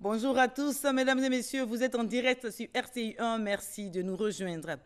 Bonjour à tous, mesdames et messieurs, vous êtes en direct sur RTI 1, merci de nous rejoindre.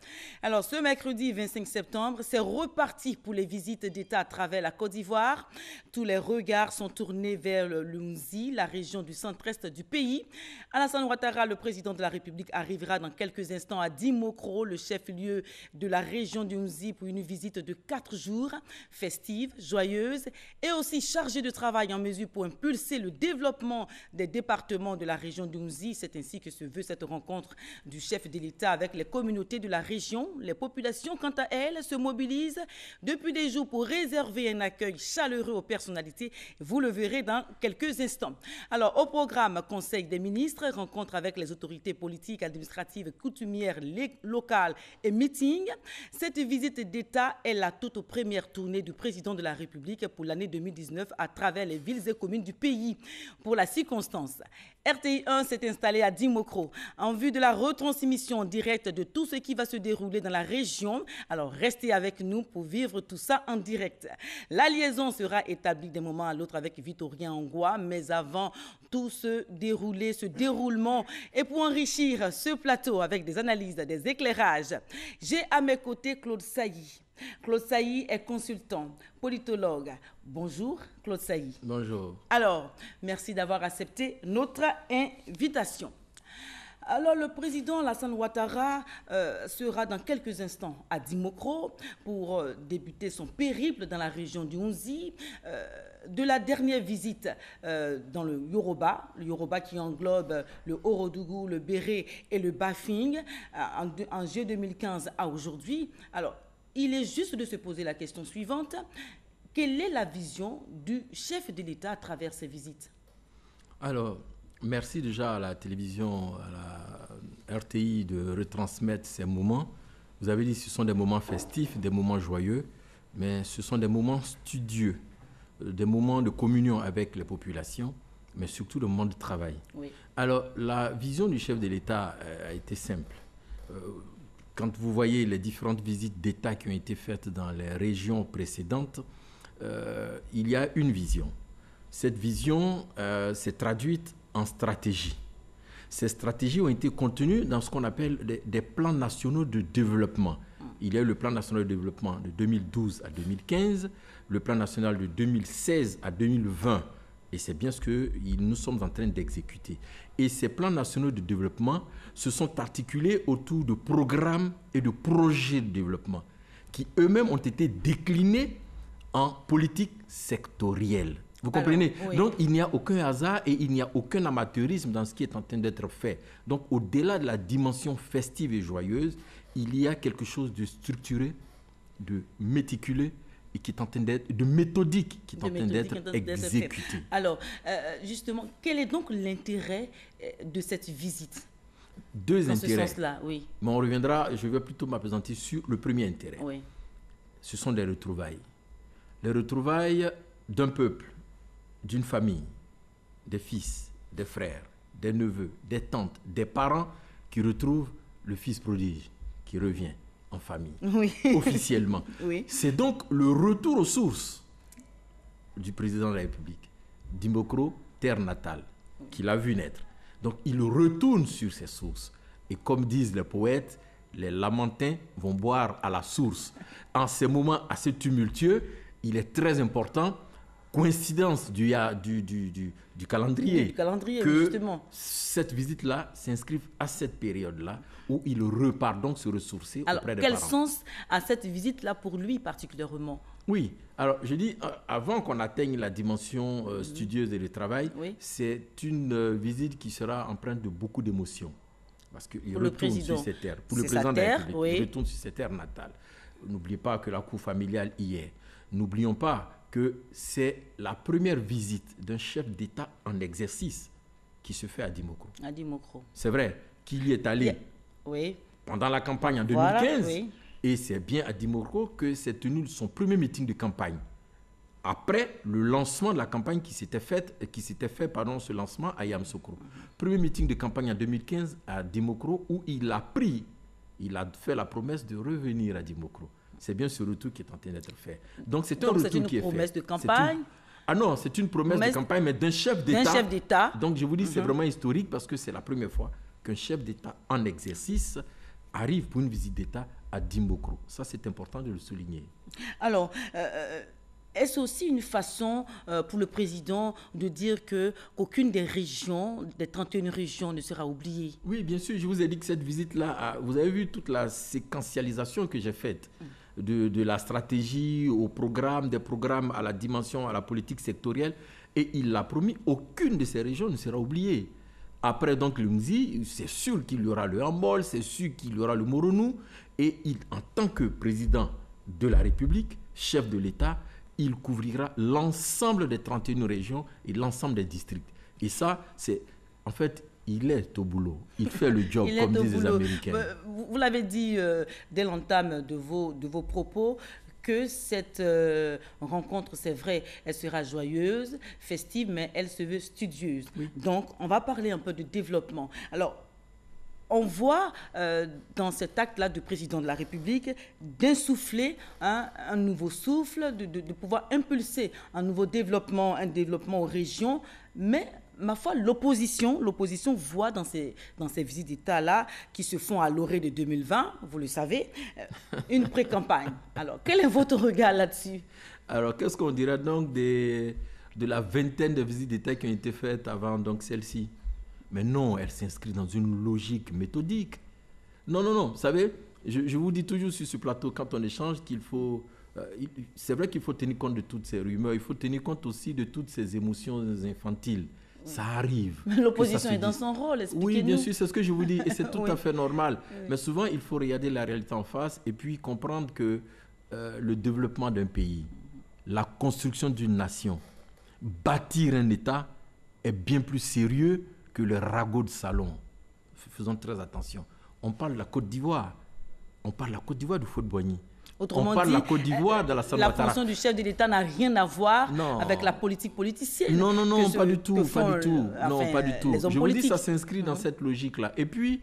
Alors, ce mercredi 25 septembre, c'est reparti pour les visites d'État à travers la Côte d'Ivoire. Tous les regards sont tournés vers le Lunzi, la région du centre-est du pays. Alassane Ouattara, le président de la République, arrivera dans quelques instants à Dimokro, le chef-lieu de la région du Lunzi, pour une visite de 4 jours, festive, joyeuse et aussi chargée de travail en mesure pour impulser le développement des départements de la région d'Ounzi. C'est ainsi que se veut cette rencontre du chef de l'État avec les communautés de la région. Les populations, quant à elles, se mobilisent depuis des jours pour réserver un accueil chaleureux aux personnalités. Vous le verrez dans quelques instants. Alors, au programme, Conseil des ministres, rencontre avec les autorités politiques, administratives, coutumières, locales et meeting. Cette visite d'État est la toute première tournée du président de la République pour l'année 2019 à travers les villes et communes du pays. Pour la circonstance, RTI 1 s'est installé à Dimokro en vue de la retransmission directe de tout ce qui va se dérouler dans la région. Alors restez avec nous pour vivre tout ça en direct. La liaison sera établie d'un moment à l'autre avec Victorien Angoua, mais avant tout ce déroulement et pour enrichir ce plateau avec des analyses, des éclairages, j'ai à mes côtés Claude Sailly. Claude Sailly est consultant, politologue. Bonjour Claude Sailly. Bonjour. Alors, merci d'avoir accepté notre invitation. Alors, le président Alassane Ouattara sera dans quelques instants à Dimokro pour débuter son périple dans la région du Ounzi. De la dernière visite dans le Yoruba qui englobe le Orodougou, le Béré et le Bafing, en juillet 2015 à aujourd'hui. Alors, il est juste de se poser la question suivante. Quelle est la vision du chef de l'État à travers ces visites? Alors, merci déjà à la télévision, à la RTI de retransmettre ces moments. Vous avez dit que ce sont des moments festifs, des moments joyeux, mais ce sont des moments studieux, des moments de communion avec les populations, mais surtout des moments de travail. Oui. Alors, la vision du chef de l'État a été simple. Quand vous voyez les différentes visites d'État qui ont été faites dans les régions précédentes, il y a une vision. Cette vision s'est traduite en stratégie. Ces stratégies ont été contenues dans ce qu'on appelle des plans nationaux de développement. Il y a eu le plan national de développement de 2012 à 2015, le plan national de 2016 à 2020. Et c'est bien ce que nous sommes en train d'exécuter. Et ces plans nationaux de développement se sont articulés autour de programmes et de projets de développement qui eux-mêmes ont été déclinés en politique sectorielle. Vous comprenez? Oui. Donc, il n'y a aucun hasard et il n'y a aucun amateurisme dans ce qui est en train d'être fait. Donc, au-delà de la dimension festive et joyeuse, il y a quelque chose de structuré, de méticuleux, et qui est en train d'être, de méthodique, qui est en train d'être exécuté. Alors, justement, quel est donc l'intérêt de cette visite? Deux intérêts. Dans ce sens-là, oui. Mais on reviendra, je vais plutôt m'appesantir sur le premier intérêt. Oui. Ce sont des retrouvailles. Les retrouvailles d'un peuple, d'une famille, des fils, des frères, des neveux, des tantes, des parents qui retrouvent le fils prodige qui revient en famille, oui. Officiellement. Oui. C'est donc le retour aux sources du président de la République, Dimokro, terre natale, qu'il a vu naître. Donc il retourne sur ses sources. Et comme disent les poètes, les lamentins vont boire à la source. En ces moments assez tumultueux, il est très important, coïncidence du calendrier, que justement, cette visite-là s'inscrive à cette période-là où il repart donc se ressourcer auprès des parents. Quel sens a cette visite-là pour lui particulièrement? Oui, alors je dis, avant qu'on atteigne la dimension studieuse et de travail, oui. C'est une visite qui sera empreinte de beaucoup d'émotions. Parce qu'il retourne sur ses terres. Pour le président de la République, oui. Il retourne sur ses terres natales. N'oubliez pas que la cour familiale y est. N'oublions pas que c'est la première visite d'un chef d'État en exercice qui se fait à Dimokro. À Dimokro. C'est vrai qu'il y est allé oui. pendant la campagne en 2015. Voilà, oui. Et c'est bien à Dimokro que s'est tenu son premier meeting de campagne. Après le lancement de la campagne qui s'était fait, ce lancement à Yamoussoukro. Premier meeting de campagne en 2015 à Dimokro où il a fait la promesse de revenir à Dimokro. C'est bien ce retour qui est en train d'être fait. Donc c'est un retour qui est fait. C'est une promesse de campagne. Ah non, c'est une promesse de campagne, mais d'un chef d'État. D'un chef d'État. Donc je vous dis, c'est vraiment historique parce que c'est la première fois qu'un chef d'État en exercice arrive pour une visite d'État à Dimbokro. Ça, c'est important de le souligner. Alors, est-ce aussi une façon pour le président de dire qu'aucune des régions, des 31 régions, ne sera oubliée? Oui, bien sûr. Je vous ai dit que cette visite-là, vous avez vu toute la séquentialisation que j'ai faite de la stratégie au programme, des programmes à la dimension, à la politique sectorielle. Et il l'a promis, aucune de ces régions ne sera oubliée. Après donc l'Unzi, c'est sûr qu'il y aura le Hambol, c'est sûr qu'il y aura le Moronou. Et en tant que président de la République, chef de l'État, il couvrira l'ensemble des 31 régions et l'ensemble des districts. Et ça, c'est... En fait, il est au boulot. Il fait le job, comme disent les Américains. Vous l'avez dit dès l'entame de vos propos, que cette rencontre, c'est vrai, elle sera joyeuse, festive, mais elle se veut studieuse. Oui. Donc, on va parler un peu de développement. Alors, on voit dans cet acte-là du président de la République d'insuffler un nouveau souffle, de pouvoir impulser un nouveau développement, un développement aux régions, mais ma foi, l'opposition voit dans ces visites d'État-là qui se font à l'orée de 2020, vous le savez, une pré-campagne. Alors, quel est votre regard là-dessus? Alors, qu'est-ce qu'on dirait donc de la vingtaine de visites d'État qui ont été faites avant donc celle-ci? Mais non, elle s'inscrit dans une logique méthodique. Non. Vous savez, je vous dis toujours sur ce plateau, quand on échange, qu'il faut... c'est vrai qu'il faut tenir compte de toutes ces rumeurs, il faut tenir compte aussi de toutes ces émotions infantiles. Ça arrive. L'opposition est dans son rôle, expliquez-nous. Oui, bien sûr, c'est ce que je vous dis, et c'est tout à fait normal. Oui. Mais souvent, il faut regarder la réalité en face et puis comprendre que le développement d'un pays, la construction d'une nation, bâtir un État est bien plus sérieux que le ragot de salon. Faisons très attention. On parle de la Côte d'Ivoire. On parle de la Côte d'Ivoire du Fouet-de-Boigny. Autrement on parle dit, de la Côte d'Ivoire, de la la fonction du chef de l'État n'a rien à voir avec la politique politicienne. Non, pas du tout. Non, pas du tout. Je vous dis, ça s'inscrit dans cette logique-là. Et puis,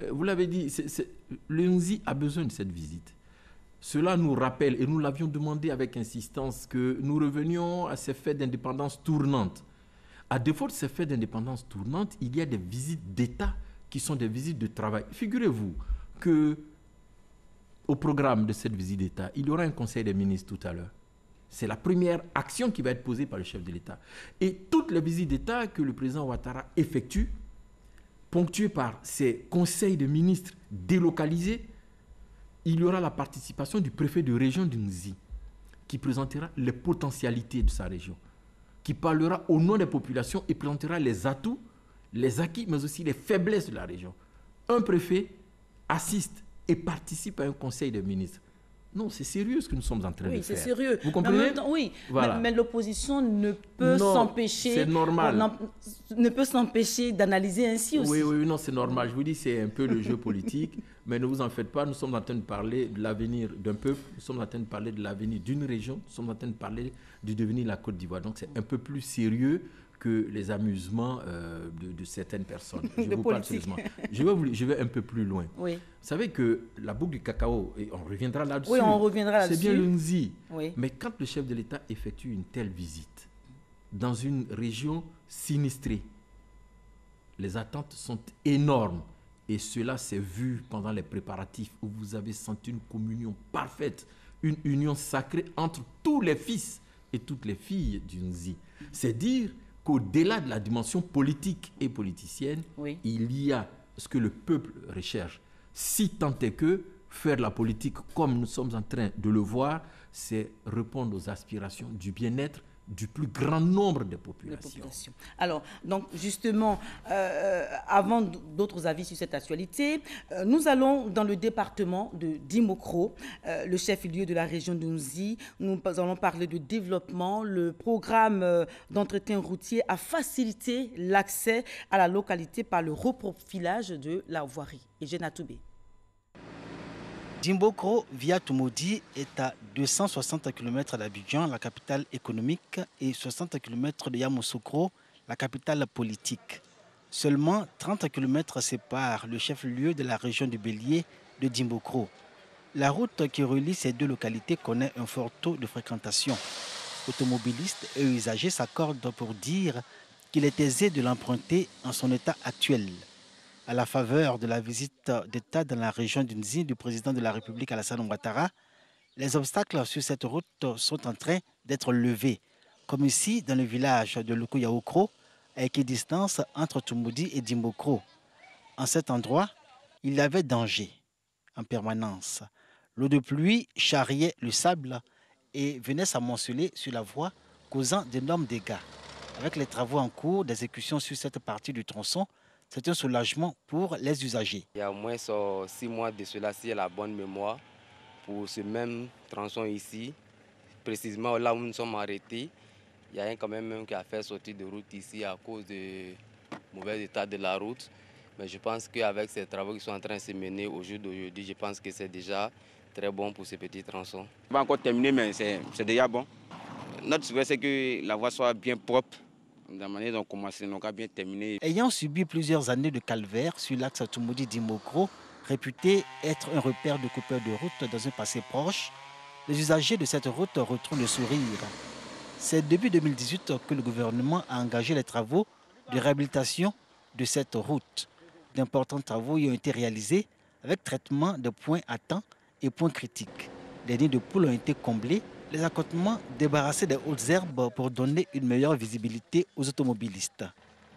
vous l'avez dit, le Nzi a besoin de cette visite. Cela nous rappelle, et nous l'avions demandé avec insistance, que nous revenions à ces fêtes d'indépendance tournantes. À défaut de ces fêtes d'indépendance tournantes, il y a des visites d'État qui sont des visites de travail. Figurez-vous que au programme de cette visite d'État, il y aura un conseil des ministres tout à l'heure. C'est la première action qui va être posée par le chef de l'État. Et toutes les visites d'État que le président Ouattara effectue, ponctuées par ces conseils de ministres délocalisés, il y aura la participation du préfet de région du Nzi, qui présentera les potentialités de sa région, qui parlera au nom des populations et présentera les atouts, les acquis, mais aussi les faiblesses de la région. Un préfet assiste et participe à un conseil des ministres. Non, c'est sérieux ce que nous sommes en train de faire. Oui, c'est sérieux. Vous comprenez? En même temps, oui, voilà. mais l'opposition ne peut s'empêcher... C'est normal. Ne peut s'empêcher d'analyser ainsi aussi. Oui, non, c'est normal. Je vous dis, c'est un peu le jeu politique, mais ne vous en faites pas. Nous sommes en train de parler de l'avenir d'un peuple, nous sommes en train de parler de l'avenir d'une région, nous sommes en train de parler du devenir de la Côte d'Ivoire. Donc, c'est un peu plus sérieux que les amusements de certaines personnes. Je vous parle sérieusement. Je vais un peu plus loin. Oui. Vous savez que la boucle du cacao, et on reviendra là-dessus. Oui, on reviendra là-dessus. C'est bien le Nzi. Oui. Mais quand le chef de l'État effectue une telle visite dans une région sinistrée, les attentes sont énormes. Et cela s'est vu pendant les préparatifs où vous avez senti une communion parfaite, une union sacrée entre tous les fils et toutes les filles du Nzi. C'est dire qu'au-delà de la dimension politique et politicienne, oui, il y a ce que le peuple recherche. Si tant est que faire la politique comme nous sommes en train de le voir, c'est répondre aux aspirations du bien-être du plus grand nombre de populations. Alors, donc justement, avant d'autres avis sur cette actualité, nous allons dans le département de Dimokro, le chef-lieu de la région de Nzi. Nous allons parler de développement. Le programme d'entretien routier a facilité l'accès à la localité par le reprofilage de la voirie. Et Jenna Toubé. Dimbokro, via Toumoudi, est à 260 km d'Abidjan, la capitale économique, et 60 km de Yamoussoukro, la capitale politique. Seulement 30 km séparent le chef-lieu de la région du Bélier de Dimbokro. La route qui relie ces deux localités connaît un fort taux de fréquentation. Automobilistes et usagers s'accordent pour dire qu'il est aisé de l'emprunter en son état actuel. À la faveur de la visite d'État dans la région d'Unzi du président de la République Alassane Ouattara, les obstacles sur cette route sont en train d'être levés, comme ici dans le village de Lukuyaokro, à équidistance entre Toumoudi et Dimbokro. En cet endroit, il y avait danger en permanence. L'eau de pluie charriait le sable et venait s'amonceler sur la voie, causant d'énormes dégâts. Avec les travaux en cours d'exécution sur cette partie du tronçon, c'est un soulagement pour les usagers. Il y a au moins 6 mois de cela, si j'ai la bonne mémoire, pour ce même tronçon ici, précisément là où nous sommes arrêtés, il y a quand même qui a fait sortir de route ici à cause du mauvais état de la route. Mais je pense qu'avec ces travaux qui sont en train de se mener au jour d'aujourd'hui, je pense que c'est déjà très bon pour ce petit tronçon. On va encore terminer, mais c'est déjà bon. Notre souhait, c'est que la voie soit bien propre. De la manière dont on commence, on a bien terminé. Ayant subi plusieurs années de calvaire sur l'axe Toumoudi-Dimokro, réputé être un repère de coupeurs de route dans un passé proche, les usagers de cette route retrouvent le sourire. C'est depuis 2018 que le gouvernement a engagé les travaux de réhabilitation de cette route. D'importants travaux y ont été réalisés avec traitement de points à temps et points critiques. Les nids de poules ont été comblés, les accotements débarrassés des hautes herbes pour donner une meilleure visibilité aux automobilistes.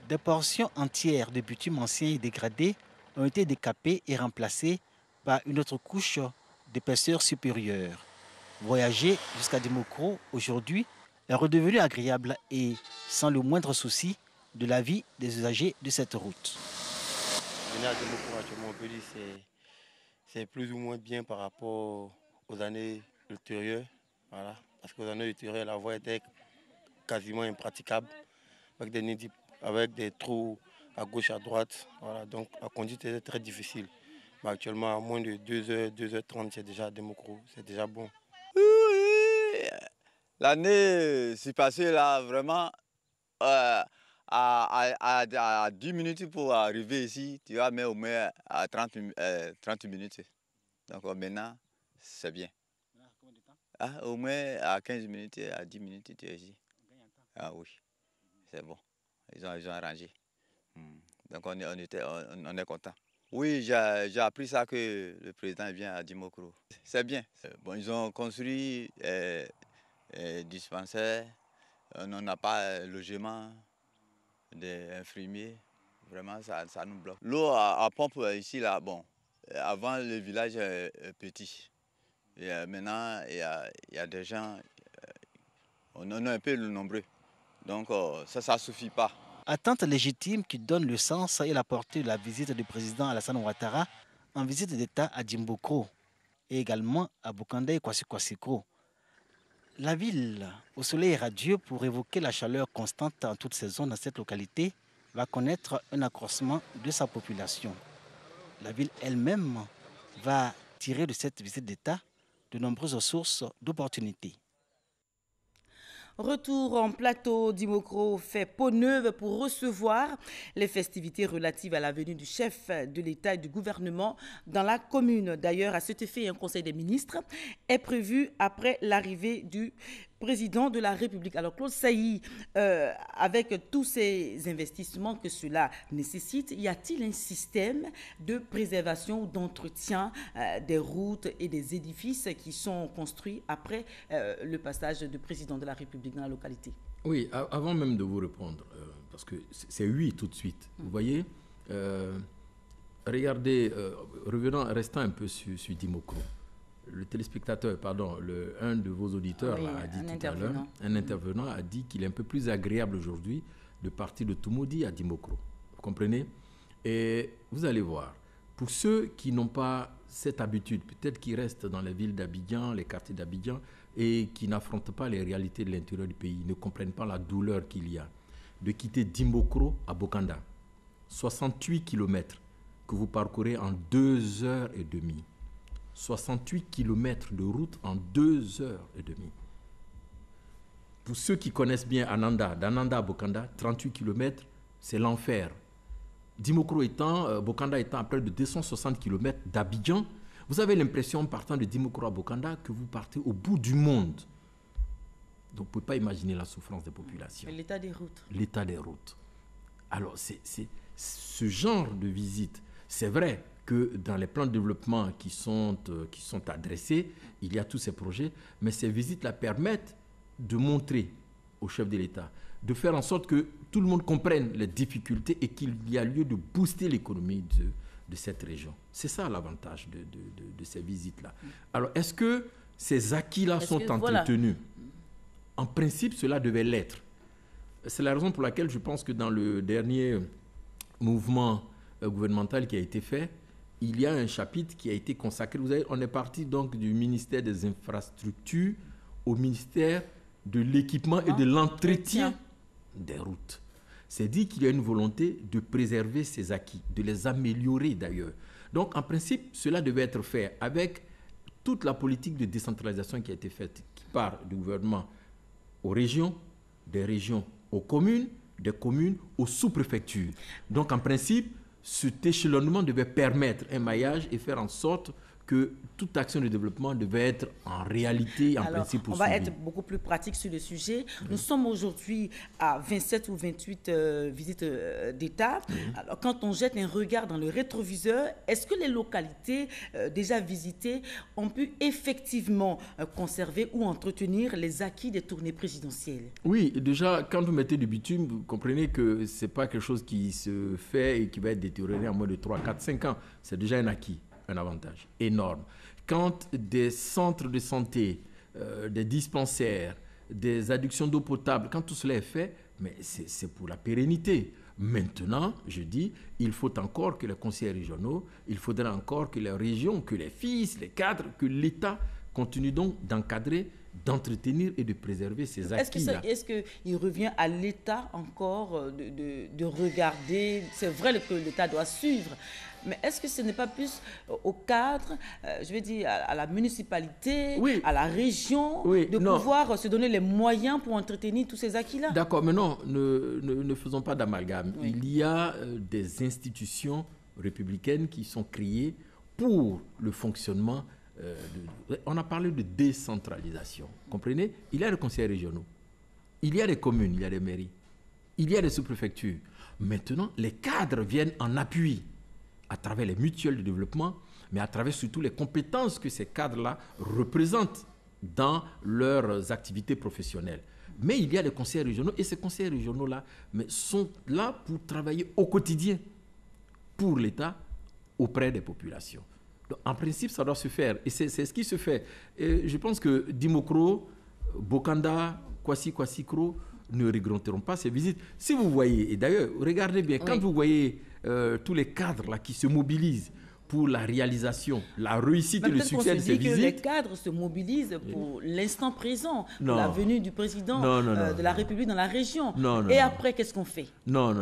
Des portions entières de bitume ancien et dégradé ont été décapées et remplacées par une autre couche d'épaisseur supérieure. Voyager jusqu'à Dimokro aujourd'hui est redevenu agréable et sans le moindre souci de la vie des usagers de cette route. Venir à Dimokro actuellement, on peut dire que c'est plus ou moins bien par rapport aux années ultérieures. Voilà. Parce qu'aux années ultérieures, la voie était quasiment impraticable, avec des trous à gauche, à droite. Voilà. Donc la conduite était très difficile. Mais actuellement, à moins de 2h, 2h30, c'est déjà à Dimokro, c'est déjà bon. Oui, l'année s'est passée là, vraiment, à 10 minutes pour arriver ici, tu vas mettre au moins à 30 minutes. Donc maintenant, c'est bien. Ah, au moins à 15 minutes, à 10 minutes, tu es ici. Ah oui, c'est bon. Ils ont arrangé. Donc on est content. Oui, j'ai appris ça que le président vient à Dimokro. C'est bien. Bon, ils ont construit dispensaires. On n'a pas logement des infirmiers. Vraiment, ça nous bloque. L'eau à pompe ici, là, bon, avant le village est petit. Et maintenant, il y a des gens, on est un peu nombreux. Donc ça ne suffit pas. Attente légitime qui donne le sens et la portée de la visite du président Alassane Ouattara en visite d'État à Dimbokro et également à Bokanda et Kwasi-Kwasikro. La ville, au soleil radieux pour évoquer la chaleur constante en toute saison dans cette localité, va connaître un accroissement de sa population. La ville elle-même va tirer de cette visite d'État de nombreuses sources d'opportunités. Retour en plateau, Dimokro fait peau neuve pour recevoir les festivités relatives à la venue du chef de l'État et du gouvernement dans la commune. D'ailleurs, à cet effet, un conseil des ministres est prévu après l'arrivée du président de la République. Alors Claude Sailly, avec tous ces investissements que cela nécessite, y a-t-il un système de préservation ou d'entretien des routes et des édifices qui sont construits après le passage du président de la République dans la localité? Oui, avant même de vous répondre, parce que c'est oui tout de suite. Vous voyez, regardez, restant un peu sur Dimokro. Le téléspectateur, pardon, un de vos auditeurs a dit tout à l'heure, un intervenant a dit qu'il est un peu plus agréable aujourd'hui de partir de Toumoudi à Dimokro. Vous comprenez? Et vous allez voir, pour ceux qui n'ont pas cette habitude, peut-être qui restent dans les villes d'Abidjan, les quartiers d'Abidjan, et qui n'affrontent pas les réalités de l'intérieur du pays, ne comprennent pas la douleur qu'il y a de quitter Dimokro à Bokanda. 68 km que vous parcourez en 2h30. 68 km de route en 2h30. Pour ceux qui connaissent bien Ananda, d'Ananda à Bokanda, 38 km, c'est l'enfer. Dimokro étant, Bokanda étant à près de 260 km d'Abidjan, vous avez l'impression, partant de Dimokro à Bokanda, que vous partez au bout du monde. Donc, vous ne pouvez pas imaginer la souffrance des populations. L'état des routes. L'état des routes. Alors, c'est ce genre de visite. C'est vrai que dans les plans de développement qui sont adressés, il y a tous ces projets, mais ces visites-là permettent de montrer au chef de l'État, de faire en sorte que tout le monde comprenne les difficultés et qu'il y a lieu de booster l'économie de cette région. C'est ça l'avantage de ces visites-là. Alors, est-ce que ces acquis-là sont entretenus? En principe, cela devait l'être. C'est la raison pour laquelle je pense que dans le dernier mouvement gouvernemental qui a été fait, il y a un chapitre qui a été consacré. Vous savez, on est parti donc du ministère des Infrastructures au ministère de l'équipement et de l'entretien des routes. C'est dit qu'il y a une volonté de préserver ces acquis, de les améliorer d'ailleurs. Donc, en principe, cela devait être fait avec toute la politique de décentralisation qui a été faite, qui part du gouvernement aux régions, des régions aux communes, des communes aux sous-préfectures. Donc, en principe, cet échelonnement devait permettre un maillage et faire en sorte que toute action de développement devait être en réalité, en principe, on va être beaucoup plus pratique sur le sujet. Nous sommes aujourd'hui à 27 ou 28 visites d'État. Alors, quand on jette un regard dans le rétroviseur, est-ce que les localités déjà visitées ont pu effectivement conserver ou entretenir les acquis des tournées présidentielles? Oui, déjà, quand vous mettez du bitume, vous comprenez que ce n'est pas quelque chose qui se fait et qui va être détérioré en moins de 3, 4, 5 ans. C'est déjà un acquis. Un avantage énorme. Quand des centres de santé, des dispensaires, des adductions d'eau potable, quand tout cela est fait, mais c'est pour la pérennité. Maintenant, je dis, il faut encore que les conseillers régionaux, il faudra encore que les régions, que les FIS, les cadres, que l'État continue donc d'encadrer, d'entretenir et de préserver ces acquis-là. Est-ce qu'il revient à l'État encore de regarder, c'est vrai que l'État doit suivre, mais est-ce que ce n'est pas plus au cadre, je vais dire, à la municipalité, à la région, pouvoir se donner les moyens pour entretenir tous ces acquis-là? D'accord, mais non, ne faisons pas d'amalgame. Oui. Il y a des institutions républicaines qui sont créées pour le fonctionnement. On a parlé de décentralisation, comprenez? Il y a les conseils régionaux, il y a les communes, il y a les mairies, il y a les sous-préfectures. Maintenant, les cadres viennent en appui à travers les mutuelles de développement, mais à travers surtout les compétences que ces cadres-là représentent dans leurs activités professionnelles. Mais il y a les conseils régionaux, et ces conseils régionaux-là sont là pour travailler au quotidien pour l'État auprès des populations. Donc, en principe, ça doit se faire, et c'est ce qui se fait. Et je pense que Dimokro, Bokanda, Kwasi Kro ne regretteront pas ces visites. Si vous voyez, et d'ailleurs, regardez bien, quand vous voyez tous les cadres là, qui se mobilisent pour la réalisation, la réussite et le succès de ces visites. Que les cadres se mobilisent pour l'instant présent, pour la venue du président de la République dans la région. Après, qu'est-ce qu'on fait? Non.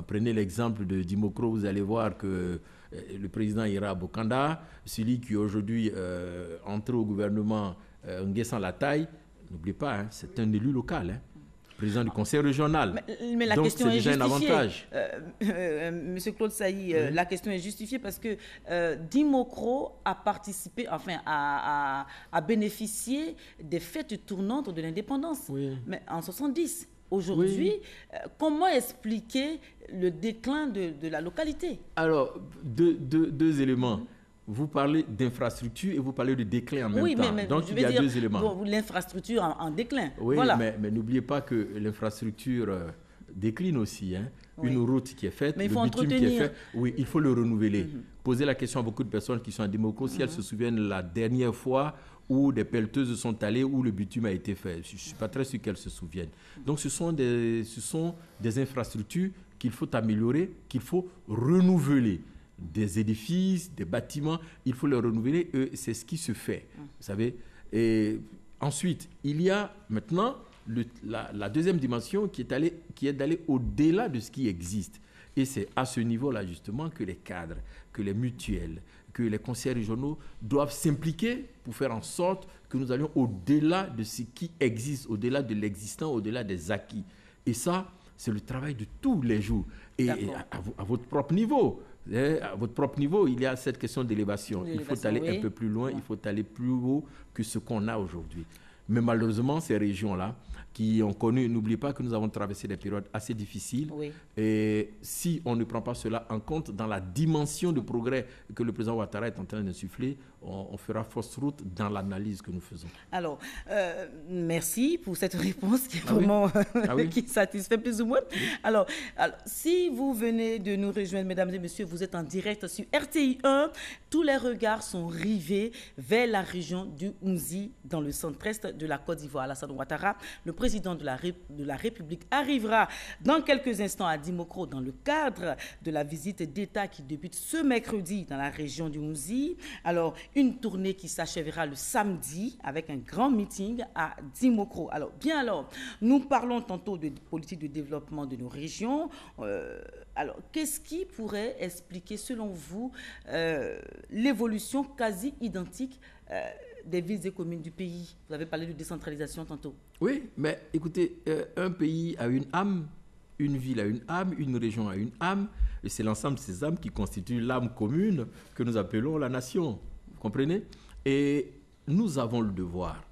Prenez l'exemple de Dimokro, vous allez voir que le président ira à Bokanda, celui qui aujourd'hui entré au gouvernement, Nguessan Lataille, n'oubliez pas, hein, c'est un élu local. Président du conseil régional. Mais la question est déjà justifiée. Un avantage. Monsieur Claude Sailly, la question est justifiée parce que Dimokro a participé, a bénéficié des fêtes tournantes de l'indépendance. Mais en 70. Aujourd'hui, comment expliquer le déclin de la localité? Alors, deux éléments. Vous parlez d'infrastructure et vous parlez de déclin en même temps. Donc, il y a deux éléments. L'infrastructure en déclin. Oui, mais n'oubliez pas que l'infrastructure décline aussi. Hein. Une route qui est faite, mais le bitume qui est fait, il faut le renouveler. Posez la question à beaucoup de personnes qui sont en démocratie, si elles se souviennent la dernière fois où des pelleteuses sont allées, où le bitume a été fait. Je ne suis pas très sûr qu'elles se souviennent. Donc, ce sont des infrastructures qu'il faut améliorer, qu'il faut renouveler. Des édifices, des bâtiments, il faut les renouveler, c'est ce qui se fait, vous savez. Et ensuite, il y a maintenant la deuxième dimension qui est d'aller au-delà de ce qui existe. Et c'est à ce niveau-là, justement, que les cadres, que les mutuelles, que les conseils régionaux doivent s'impliquer pour faire en sorte que nous allions au-delà de ce qui existe, au-delà de l'existant, au-delà des acquis. Et ça, c'est le travail de tous les jours. Et à votre propre niveau. À votre propre niveau, il y a cette question d'élévation. Il faut aller un peu plus loin, il faut aller plus haut que ce qu'on a aujourd'hui. Mais malheureusement, ces régions-là qui ont connu, n'oubliez pas que nous avons traversé des périodes assez difficiles. Oui. Et si on ne prend pas cela en compte dans la dimension de progrès que le président Ouattara est en train d'insuffler, on fera fausse route dans l'analyse que nous faisons. Alors, merci pour cette réponse qui est vraiment qui satisfait plus ou moins. Alors, si vous venez de nous rejoindre, mesdames et messieurs, vous êtes en direct sur RTI 1. Tous les regards sont rivés vers la région du Oumzi, dans le centre-est de la Côte d'Ivoire. Alassane Ouattara, le président de la République, arrivera dans quelques instants à Dimokro dans le cadre de la visite d'État qui débute ce mercredi dans la région du Oumzi. Alors, une tournée qui s'achèvera le samedi avec un grand meeting à Dimokro. Alors, nous parlons tantôt de politique de développement de nos régions. Alors, qu'est-ce qui pourrait expliquer, selon vous, l'évolution quasi identique des villes et communes du pays? Vous avez parlé de décentralisation tantôt. Oui, mais écoutez, un pays a une âme, une ville a une âme, une région a une âme, et c'est l'ensemble de ces âmes qui constituent l'âme commune que nous appelons la nation. Vous comprenez? Et nous avons le devoir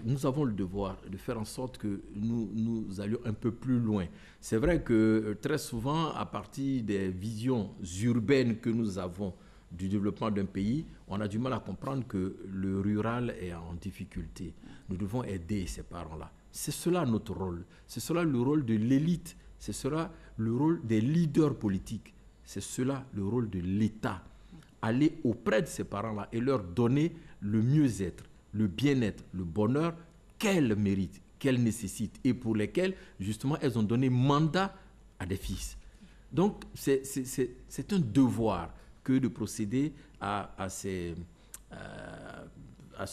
de faire en sorte que nous allions un peu plus loin. C'est vrai que très souvent, à partir des visions urbaines que nous avons du développement d'un pays, on a du mal à comprendre que le rural est en difficulté. Nous devons aider ces parents-là. C'est cela notre rôle. C'est cela le rôle de l'élite. C'est cela le rôle des leaders politiques. C'est cela le rôle de l'État. Aller auprès de ces parents-là et leur donner le mieux-être, le bien-être, le bonheur qu'elles méritent, qu'elles nécessitent et pour lesquels, justement, elles ont donné mandat à des fils. Donc, c'est un devoir que de procéder à ce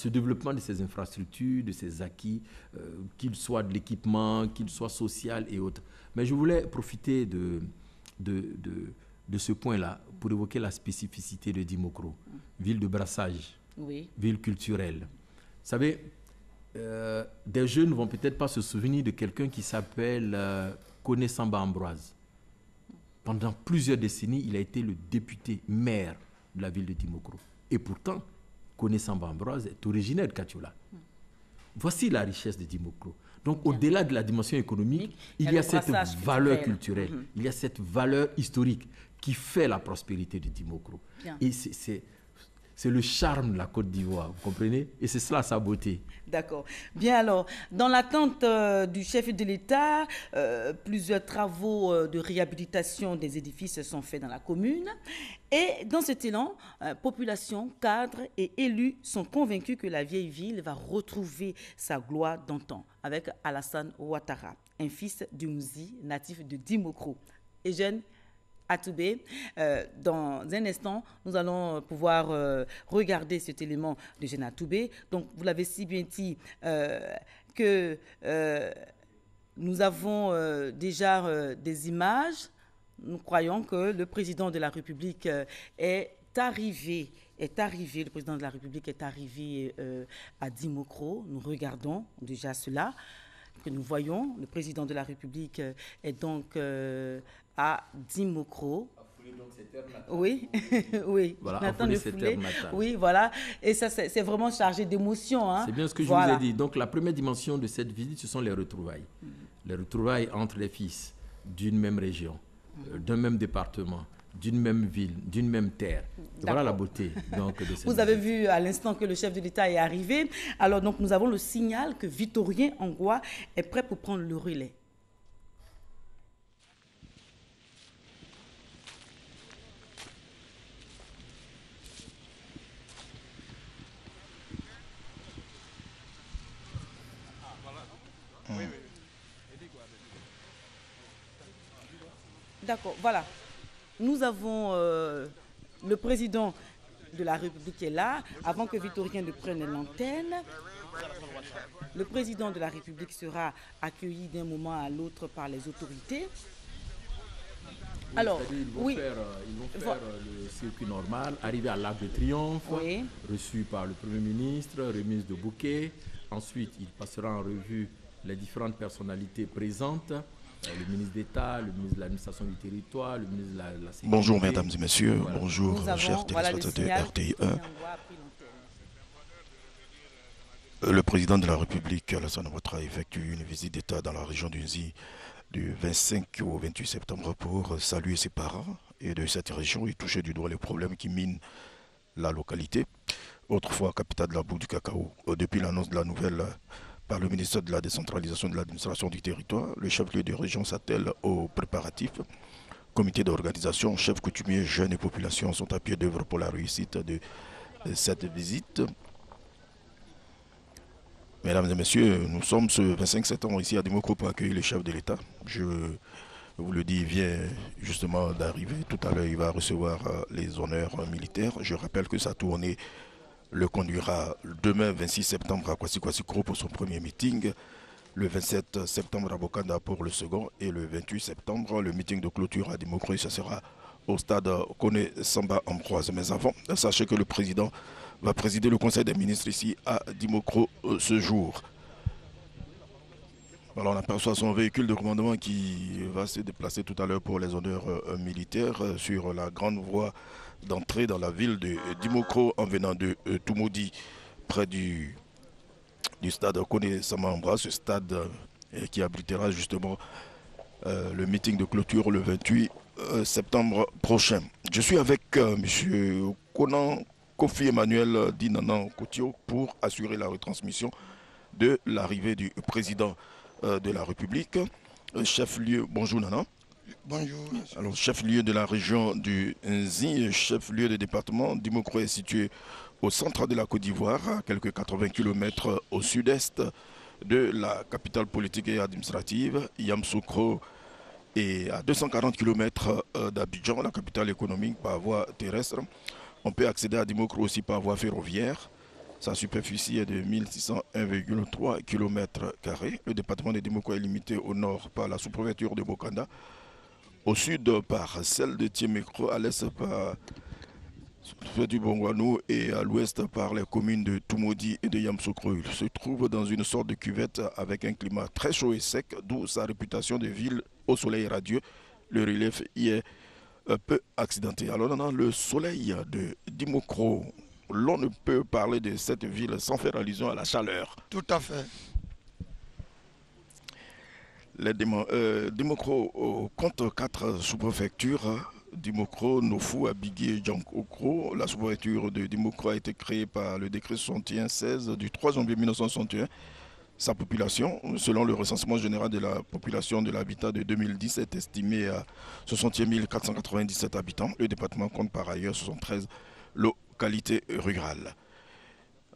développement de ces infrastructures, de ces acquis, qu'ils soient de l'équipement, qu'ils soient social et autres. Mais je voulais profiter de ce point-là pour évoquer la spécificité de Dimokro, ville de brassage, ville culturelle. Vous savez, des jeunes ne vont peut-être pas se souvenir de quelqu'un qui s'appelle Koné Samba Ambroise. Pendant plusieurs décennies, il a été le député maire de la ville de Dimokro. Et pourtant, Koné Samba Ambroise est originaire de Katiola. Voici la richesse de Dimokro. Donc, au-delà de la dimension économique, il y a cette valeur culturelle, il y a cette valeur historique qui fait la prospérité de Dimokro. Et c'est le charme de la Côte d'Ivoire, vous comprenez? Et c'est cela sa beauté. D'accord. Bien alors, dans l'attente du chef de l'État, plusieurs travaux de réhabilitation des édifices sont faits dans la commune. Et dans cet élan, population, cadres et élus sont convaincus que la vieille ville va retrouver sa gloire d'antan avec Alassane Ouattara, un fils d'Oumzi, natif de Dimokro. Et jeune Atoubé. Dans un instant, nous allons pouvoir regarder cet élément de Jeune Atoubé. Donc, vous l'avez si bien dit que nous avons déjà des images. Nous croyons que le président de la République est arrivé. Le président de la République est arrivé à Dimokro. Nous regardons déjà cela, que nous voyons. Le président de la République est donc à Dimokro. Oui, oui. Voilà, oui, voilà. Et ça, c'est vraiment chargé d'émotion. Hein. C'est bien ce que je vous ai dit. Donc, la première dimension de cette visite, ce sont les retrouvailles. Les retrouvailles entre les fils d'une même région, d'un même département, d'une même ville, d'une même terre. Voilà la beauté donc, de cette Vous avez vu à l'instant que le chef de l'État est arrivé. Alors, donc, nous avons le signal que Victorien Angoua est prêt pour prendre le relais. D'accord, voilà. Nous avons le président de la République qui est là. Avant que Victorien ne prenne l'antenne, le président de la République sera accueilli d'un moment à l'autre par les autorités. Oui, alors, ils vont faire le circuit normal, arriver à l'Arc de Triomphe, reçu par le Premier ministre, remise de bouquet. Ensuite, il passera en revue les différentes personnalités présentes. Le ministre d'État, le ministre de l'administration du territoire, le ministre de la sécurité. Bonjour mesdames et messieurs, bonjour chers téléspectateurs de RTI 1. Le président de la République, Alassane Ouattara, effectue une visite d'État dans la région d'Unzi du 25 au 28 septembre pour saluer ses parents et de cette région et toucher du doigt les problèmes qui minent la localité, autrefois capitale de la boue du cacao. Depuis l'annonce de la nouvelle par le ministère de la décentralisation de l'administration du territoire, le chef-lieu de région s'attelle aux préparatifs. Comité d'organisation, chefs coutumiers, jeunes et populations sont à pied d'œuvre pour la réussite de cette visite. Mesdames et messieurs, nous sommes ce 25 septembre ici à Dimokro pour accueillir le chef de l'État. Je vous le dis, il vient justement d'arriver. Tout à l'heure, il va recevoir les honneurs militaires. Je rappelle que sa tournée le conduira demain 26 septembre à Kwasi-Kwasi-Kro pour son premier meeting, le 27 septembre à Bokanda pour le second et le 28 septembre, le meeting de clôture à Dimokro, ça sera au stade Kone Samba Ambroise. Mais avant, sachez que le président va présider le conseil des ministres ici à Dimokro ce jour. Alors on aperçoit son véhicule de commandement qui va se déplacer tout à l'heure pour les honneurs militaires sur la grande voie d'entrée dans la ville de Dimokro en venant de Toumoudi, près du stade Kone Samba Ambroise, ce stade qui abritera justement le meeting de clôture le 28 septembre prochain. Je suis avec M. Conan Kofi Emmanuel Dinanan Kotio pour assurer la retransmission de l'arrivée du président de la République. Chef-lieu, bonjour Nana. Bonjour. Alors, chef-lieu de la région du Nzi, chef-lieu de département, Dimokro est situé au centre de la Côte d'Ivoire, à quelques 80 km au sud-est de la capitale politique et administrative, Yamoussoukro, et à 240 km d'Abidjan, la capitale économique, par voie terrestre. On peut accéder à Dimokro aussi par voie ferroviaire. Sa superficie est de 1601,3 km². Le département de Dimokro est limité au nord par la sous-préfecture de Bokanda, au sud par celle de Tiemekro, à l'est par du Bongwanou et à l'ouest par les communes de Toumoudi et de Yamoussoukro. Il se trouve dans une sorte de cuvette avec un climat très chaud et sec, d'où sa réputation de ville au soleil radieux. Le relief y est peu accidenté. Alors dans le soleil de Dimokro, l'on ne peut parler de cette ville sans faire allusion à la chaleur. Tout à fait. Dimokro compte 4 sous-préfectures. Dimokro, Nofou, Abigui et Djankokro. La sous-préfecture de Dimokro a été créée par le décret 61-16 du 3 janvier 1961. Sa population, selon le recensement général de la population de l'habitat de 2010, est estimée à 61 497 habitants. Le département compte par ailleurs 73 localités rurales.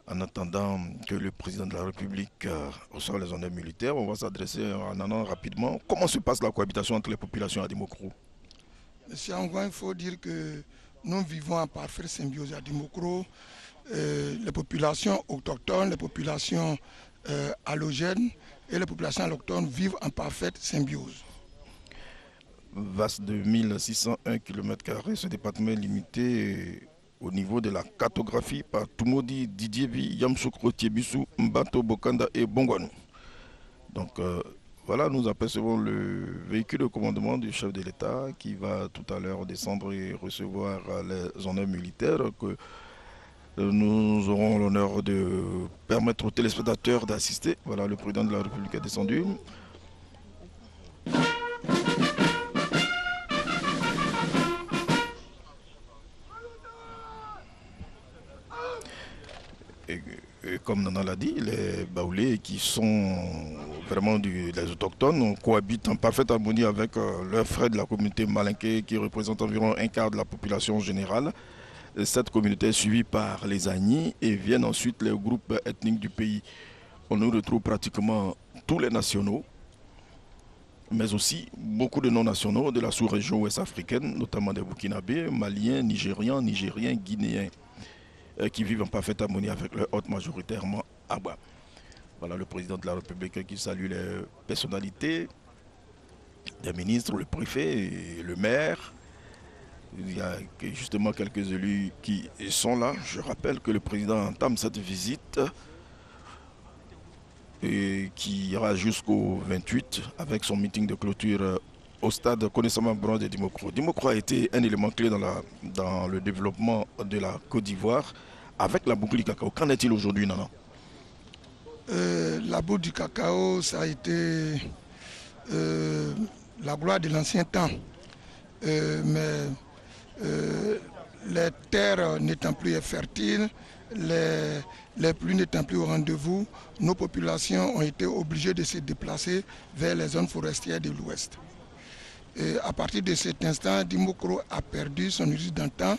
En attendant que le président de la République reçoive les honneurs militaires, on va s'adresser en allant rapidement. Comment se passe la cohabitation entre les populations à Dimokro? Monsieur Angouin, il faut dire que nous vivons en parfaite symbiose à Dimokro. Les populations autochtones, les populations allogènes et les populations allochtones vivent en parfaite symbiose. Vaste de 1601 km², ce département est limité au niveau de la cartographie par Toumoudi, Didievi, Yamoussoukro, Tiebissou, Mbato, Bokanda et Bongwanou. Donc voilà, nous apercevons le véhicule de commandement du chef de l'État qui va tout à l'heure descendre et recevoir les honneurs militaires que nous aurons l'honneur de permettre aux téléspectateurs d'assister. Voilà, le président de la République est descendu. Et comme Nana l'a dit, les Baoulés qui sont vraiment les autochtones cohabitent en parfaite harmonie avec leurs frères de la communauté malinké qui représente environ un quart de la population générale. Cette communauté est suivie par les Agnis et viennent ensuite les groupes ethniques du pays. On nous retrouve pratiquement tous les nationaux, mais aussi beaucoup de non-nationaux de la sous-région ouest africaine, notamment des Burkinabés, Maliens, Nigérians, Guinéens, qui vivent en parfaite harmonie avec leur hôte majoritairement Abba. Voilà le président de la République qui salue les personnalités, les ministres, le préfet et le maire. Il y a justement quelques élus qui sont là. Je rappelle que le président entame cette visite et qui ira jusqu'au 28 avec son meeting de clôture au stade Kone Samba Ambroise de Dimokro. Dimokro a été un élément clé dans le développement de la Côte d'Ivoire avec la boucle du cacao. Qu'en est-il aujourd'hui, Nana? La bourse du cacao, ça a été la gloire de l'ancien temps. Mais les terres n'étant plus fertiles, les pluies n'étant plus au rendez-vous, nos populations ont été obligées de se déplacer vers les zones forestières de l'Ouest. À partir de cet instant, Dimokro a perdu son usine d'antan.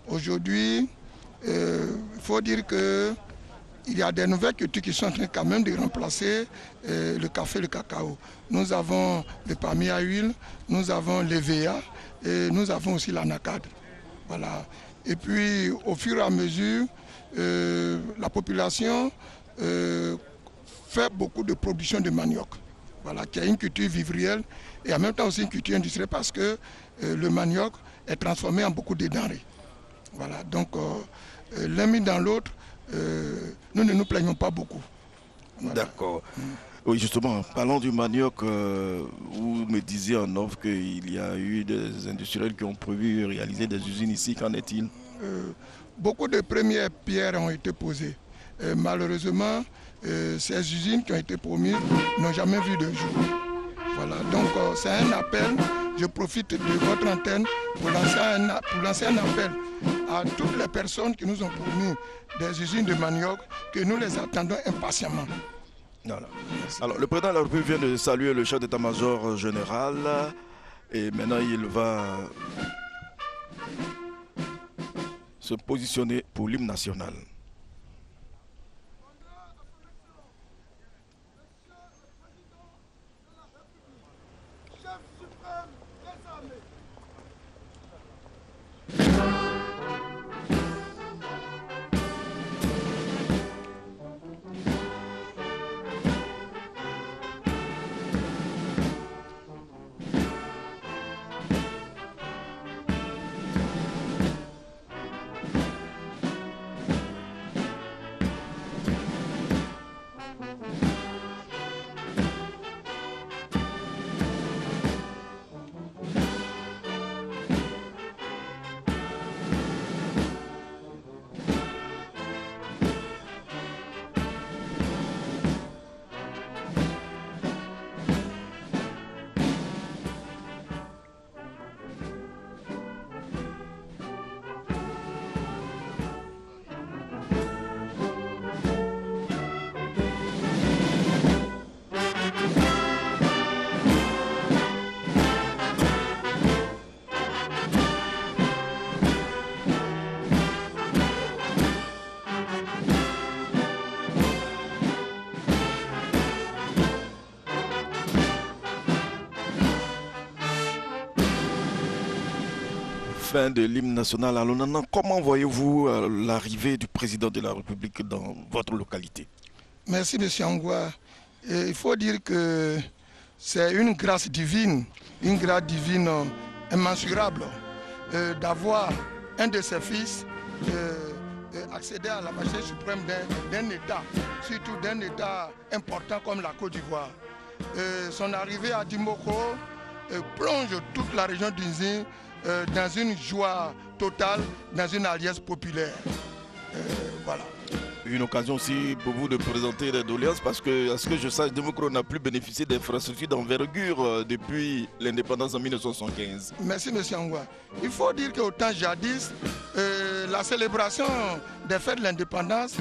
Aujourd'hui, il faut dire qu'il y a des nouvelles cultures qui sont en train quand même de remplacer le café et le cacao. Nous avons le palmier à huile, nous avons l'EVA et nous avons aussi l'anacade. Voilà. Et puis, au fur et à mesure, la population fait beaucoup de production de manioc, voilà, qui est une culture vivrière et en même temps aussi une culture industrielle parce que le manioc est transformé en beaucoup de denrées. Voilà. Donc, l'un mis dans l'autre, nous ne nous plaignons pas beaucoup. Voilà. D'accord. Oui, justement, parlons du manioc, vous me disiez en off qu'il y a eu des industriels qui ont prévu réaliser des usines ici. Qu'en est-il? Beaucoup de premières pierres ont été posées. Malheureusement, ces usines qui ont été promises n'ont jamais vu de jour. Voilà, donc c'est un appel. Je profite de votre antenne pour lancer un appel à toutes les personnes qui nous ont promis des usines de manioc, que nous les attendons impatiemment. Voilà. Alors, le président de la République vient de saluer le chef d'état-major général et maintenant il va se positionner pour l'hymne national. Fin de l'hymne national à l'ONANA. Comment voyez-vous l'arrivée du président de la République dans votre localité? Merci, M. Angwa. Il faut dire que c'est une grâce divine immensurable d'avoir un de ses fils accéder à la majorité suprême d'un État, surtout d'un État important comme la Côte d'Ivoire. Son arrivée à Dimokro plonge toute la région d'Inzi dans une joie totale, dans une alliance populaire. Voilà. Une occasion aussi pour vous de présenter des doléances parce que, à ce que je sache, Dimokro n'a plus bénéficié d'infrastructures d'envergure depuis l'indépendance en 1975. Merci, M. Angwa. Il faut dire qu'au temps jadis, la célébration des fêtes de l'indépendance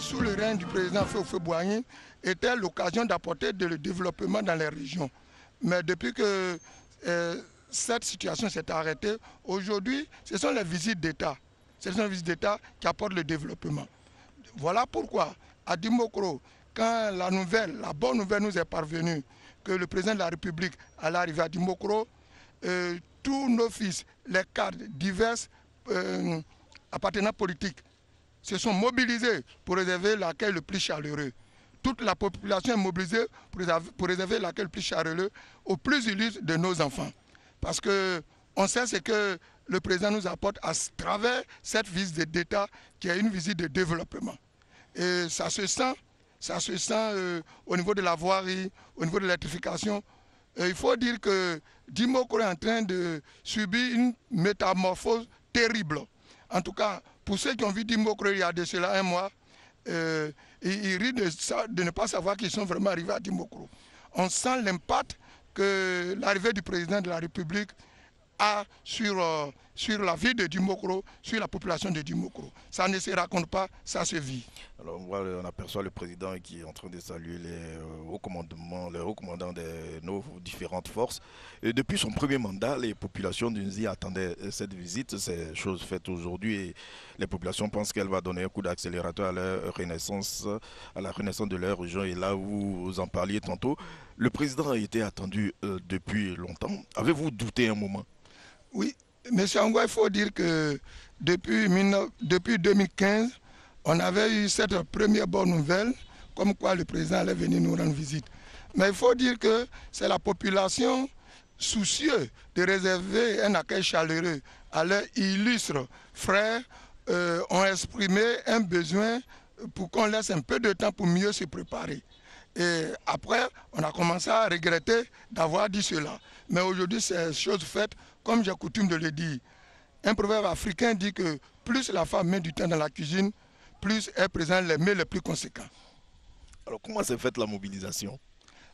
sous le règne du président Houphouët-Boigny était l'occasion d'apporter le développement dans les régions. Mais depuis que cette situation s'est arrêtée, aujourd'hui, ce sont les visites d'État. Ce sont les visites d'État qui apportent le développement. Voilà pourquoi, à Dimokro, quand la bonne nouvelle nous est parvenue, que le président de la République allait arriver à Dimokro, tous nos fils, les cadres divers appartenants politiques, se sont mobilisés pour réserver l'accueil le plus chaleureux. Toute la population est mobilisée pour réserver l'accueil le plus chaleureux aux plus illustres de nos enfants. Parce qu'on sait ce que le président nous apporte à travers cette visite d'État qui est une visite de développement. Et ça se sent au niveau de la voirie, au niveau de l'électrification. Il faut dire que Dimokro est en train de subir une métamorphose terrible. En tout cas, pour ceux qui ont vu Dimokro il y a de cela un mois, ils rient de ne pas savoir qu'ils sont vraiment arrivés à Dimokro. On sent l'impact que l'arrivée du président de la République a sur la vie de Dimokro, sur la population de Dimokro. Ça ne se raconte pas, ça se vit. Alors on aperçoit le président qui est en train de saluer les hauts commandants de nos différentes forces. Et depuis son premier mandat, les populations d'Unzi attendaient cette visite. C'est chose faite aujourd'hui et les populations pensent qu'elle va donner un coup d'accélérateur à leur renaissance, à la renaissance de leur région. Et là où vous en parliez tantôt, le président a été attendu depuis longtemps. Avez-vous douté un moment? Oui, M. Angwa, il faut dire que depuis 2015, on avait eu cette première bonne nouvelle, comme quoi le président allait venir nous rendre visite. Mais il faut dire que c'est la population soucieuse de réserver un accueil chaleureux à leurs illustres frères ont exprimé un besoin pour qu'on laisse un peu de temps pour mieux se préparer. Et après, on a commencé à regretter d'avoir dit cela. Mais aujourd'hui, c'est chose faite, comme j'ai coutume de le dire. Un proverbe africain dit que plus la femme met du temps dans la cuisine, plus elle présente les mets les plus conséquents. Alors comment s'est faite la mobilisation?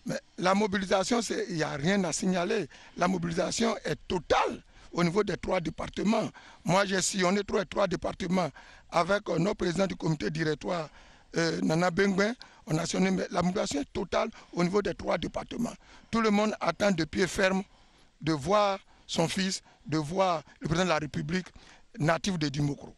Mais la mobilisation, il n'y a rien à signaler. La mobilisation est totale au niveau des 3 départements. Moi, j'ai sillonné 3 départements avec nos présidents du comité directoire, Nana Benguen. On a sonné, la mobilisation est totale au niveau des 3 départements. Tout le monde attend de pied ferme de voir son fils, de voir le président de la République natif de Dimokro.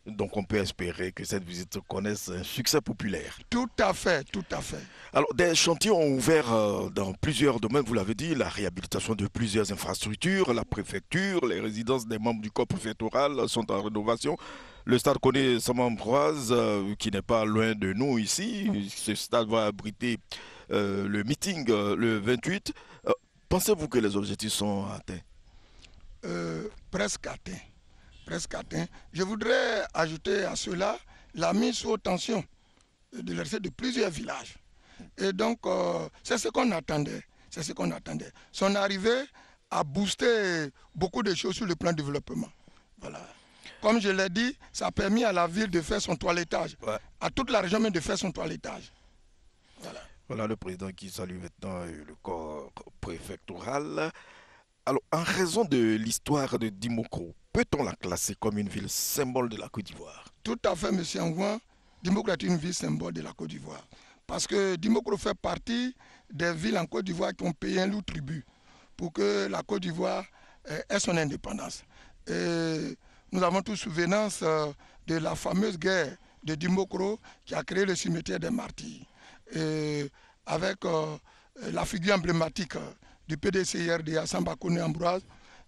Donc on peut espérer que cette visite connaisse un succès populaire. Tout à fait, tout à fait. Alors des chantiers ont ouvert dans plusieurs domaines, vous l'avez dit, la réhabilitation de plusieurs infrastructures, la préfecture, les résidences des membres du corps préfectoral sont en rénovation. Le stade connaît Samambroise, qui n'est pas loin de nous ici. Ce stade va abriter le meeting le 28. Pensez-vous que les objectifs sont atteints? Presque atteints. Presque atteint. Je voudrais ajouter à cela la mise sous tension de l'RC de plusieurs villages. Et donc, c'est ce qu'on attendait. C'est ce qu'on attendait. Son arrivée a boosté beaucoup de choses sur le plan de développement. Voilà. Comme je l'ai dit, ça a permis à la ville de faire son toilettage. Ouais. À toute la région même de faire son toilettage. Voilà. Voilà le président qui salue maintenant le corps préfectoral. Alors, en raison de l'histoire de Dimokro, peut-on la classer comme une ville symbole de la Côte d'Ivoire? Tout à fait, M. Angouan. Dimokro est une ville symbole de la Côte d'Ivoire. Parce que Dimokro fait partie des villes en Côte d'Ivoire qui ont payé un lourd tribut pour que la Côte d'Ivoire ait son indépendance. Et nous avons tous souvenance de la fameuse guerre de Dimokro qui a créé le cimetière des martyrs. Et avec la figure emblématique du PDCIRDA, Samba Koné Ambroise,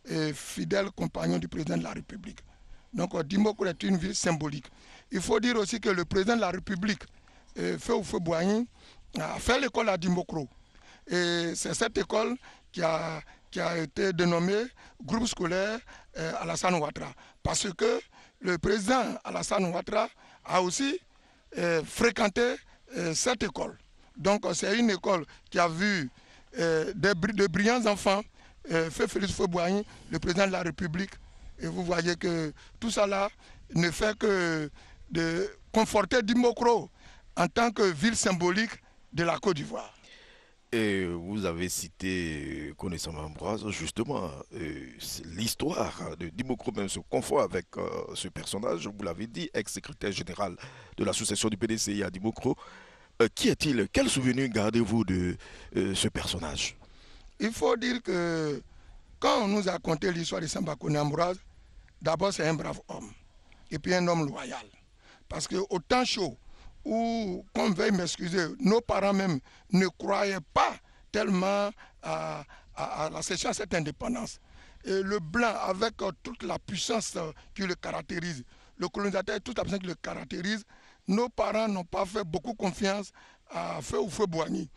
et fidèle compagnon du président de la République. Donc Dimokro est une ville symbolique. Il faut dire aussi que le président de la République, Feu Boigny, a fait l'école à Dimokro. Et c'est cette école qui a été dénommée groupe scolaire Alassane Ouattara. Parce que le président Alassane Ouattara a aussi fréquenté cette école. Donc c'est une école qui a vu de brillants enfants, fait Félix Feu-Boigny, le président de la République. Et vous voyez que tout ça là ne fait que de conforter Dimokro en tant que ville symbolique de la Côte d'Ivoire. Et vous avez cité Koné Ambroise, justement, l'histoire de Dimokro même se confond avec ce personnage, vous l'avez dit, ex-secrétaire général de l'association du PDCI à Dimokro. Qui est-il? Quel souvenir gardez-vous de ce personnage? Il faut dire que quand on nous a conté l'histoire de Samba Koné Ambroise, d'abord c'est un brave homme et puis un homme loyal. Parce qu'au temps chaud, où, qu'on veuille m'excuser, nos parents même ne croyaient pas tellement à la cession à cette indépendance. Et le blanc, avec toute la puissance qui le caractérise, le colonisateur, toute la puissance qui le caractérise, nos parents n'ont pas fait beaucoup confiance à Feu Boigny,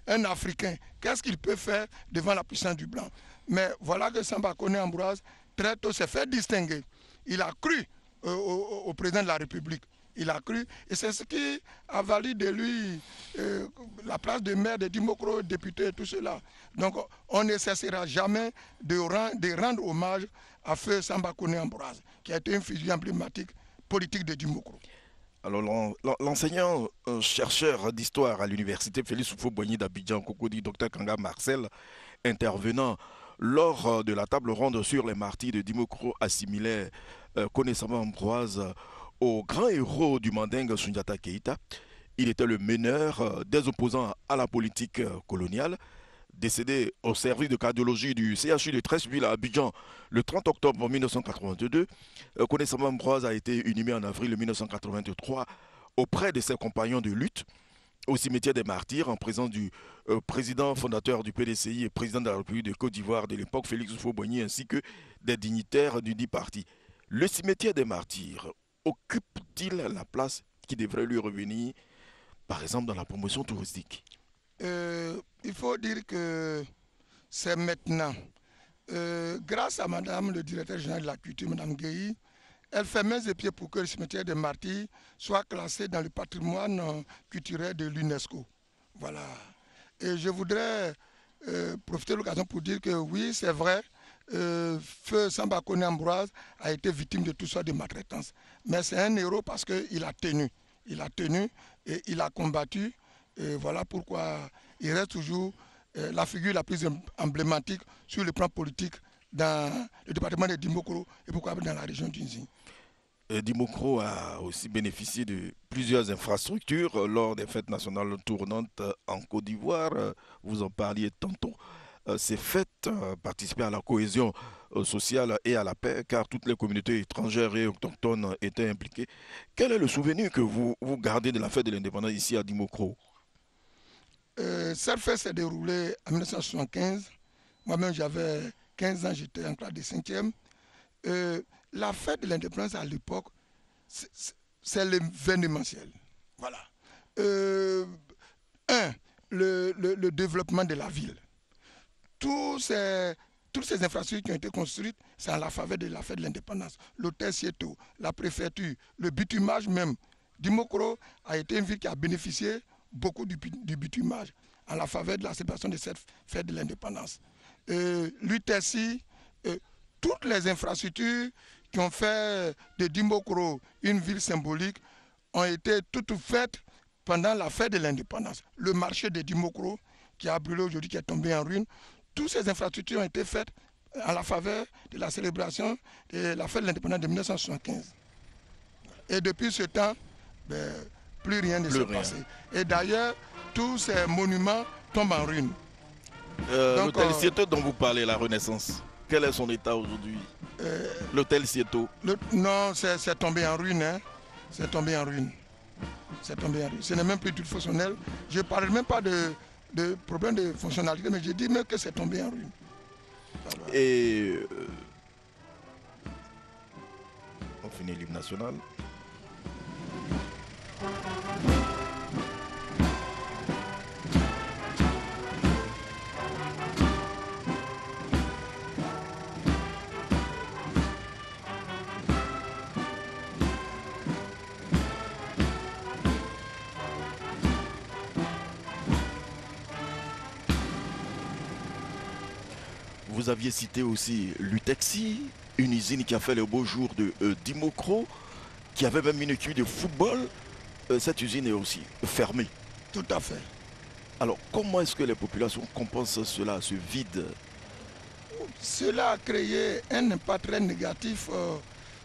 un Africain. Qu'est-ce qu'il peut faire devant la puissance du blanc? Mais voilà que Samba Koné Ambroise, très tôt, s'est fait distinguer. Il a cru au président de la République. Il a cru, et c'est ce qui a valu de lui la place de maire de Dimokro, député et tout cela. Donc on ne cessera jamais de rendre hommage à Feu Samba Koné Ambroise, qui a été une figure emblématique politique de Dimokro. Alors, l'enseignant chercheur d'histoire à l'université Félix Houphouët-Boigny d'Abidjan, Cocody, Dr Kanga Marcel, intervenant lors de la table ronde sur les martyrs de Dimokro, assimilait connaissamment Ambroise au grand héros du Mandingue Soundiata Keïta. Il était le meneur des opposants à la politique coloniale. Décédé au service de cardiologie du CHU de Treichville à Abidjan le 30 octobre 1982, connaissamment Ambroise a été inhumé en avril 1983 auprès de ses compagnons de lutte au cimetière des Martyrs en présence du président fondateur du PDCI et président de la République de Côte d'Ivoire de l'époque, Félix Houphouët-Boigny, ainsi que des dignitaires du dit parti. Le cimetière des Martyrs occupe-t-il la place qui devrait lui revenir, par exemple, dans la promotion touristique? Il faut dire que c'est maintenant. Grâce à Madame le directeur général de la culture, Madame Guéhi, elle fait main et pieds pour que le cimetière des Martyrs soit classé dans le patrimoine culturel de l'UNESCO. Voilà. Et je voudrais profiter de l'occasion pour dire que oui, c'est vrai, Feu Samba Koné Ambroise a été victime de tout ça de maltraitance. Mais c'est un héros parce qu'il a tenu. Il a tenu et il a combattu. Et voilà pourquoi il reste toujours la figure la plus emblématique sur le plan politique dans le département de Dimokro et pourquoi dans la région d'Unzi. Dimokro a aussi bénéficié de plusieurs infrastructures lors des fêtes nationales tournantes en Côte d'Ivoire. Vous en parliez tantôt. Ces fêtes participaient à la cohésion sociale et à la paix car toutes les communautés étrangères et autochtones étaient impliquées. Quel est le souvenir que vous gardez de la fête de l'indépendance ici à Dimokro? Cette fête s'est déroulée en 1975. Moi-même, j'avais 15 ans, j'étais en classe de 5e. La fête de l'indépendance à l'époque, c'est l'événementiel. Voilà. Le développement de la ville. Toutes ces infrastructures qui ont été construites, c'est à la faveur de la fête de l'indépendance. L'hôtel Sieto, la préfecture, le bitumage même. Dimokro a été une ville qui a bénéficié beaucoup du bitumage à la faveur de la célébration de cette fête de l'indépendance. L'UTSI, toutes les infrastructures qui ont fait de Dimokro une ville symbolique ont été toutes faites pendant la fête de l'indépendance. Le marché de Dimokro, qui a brûlé aujourd'hui, qui est tombé en ruine, toutes ces infrastructures ont été faites à la faveur de la célébration de la fête de l'indépendance de 1975. Et depuis ce temps, plus rien ne s'est passé. Et d'ailleurs, tous ces monuments tombent en ruine. L'hôtel Sieto dont vous parlez, la Renaissance, quel est son état aujourd'hui? L'hôtel Sieto. Non, c'est tombé en ruine. Hein. C'est tombé en ruine. C'est tombé en ruine. Ce n'est même plus tout fonctionnel. Je ne parle même pas de problème de fonctionnalité, mais je dis même que c'est tombé en ruine. Et on finit l'hymne national. Vous aviez cité aussi l'UTEXI, une usine qui a fait le beau jour de Dimokro, qui avait même une équipe de football. Cette usine est aussi fermée. Tout à fait. Alors, comment est-ce que les populations compensent cela, ce vide? Cela a créé un impact très négatif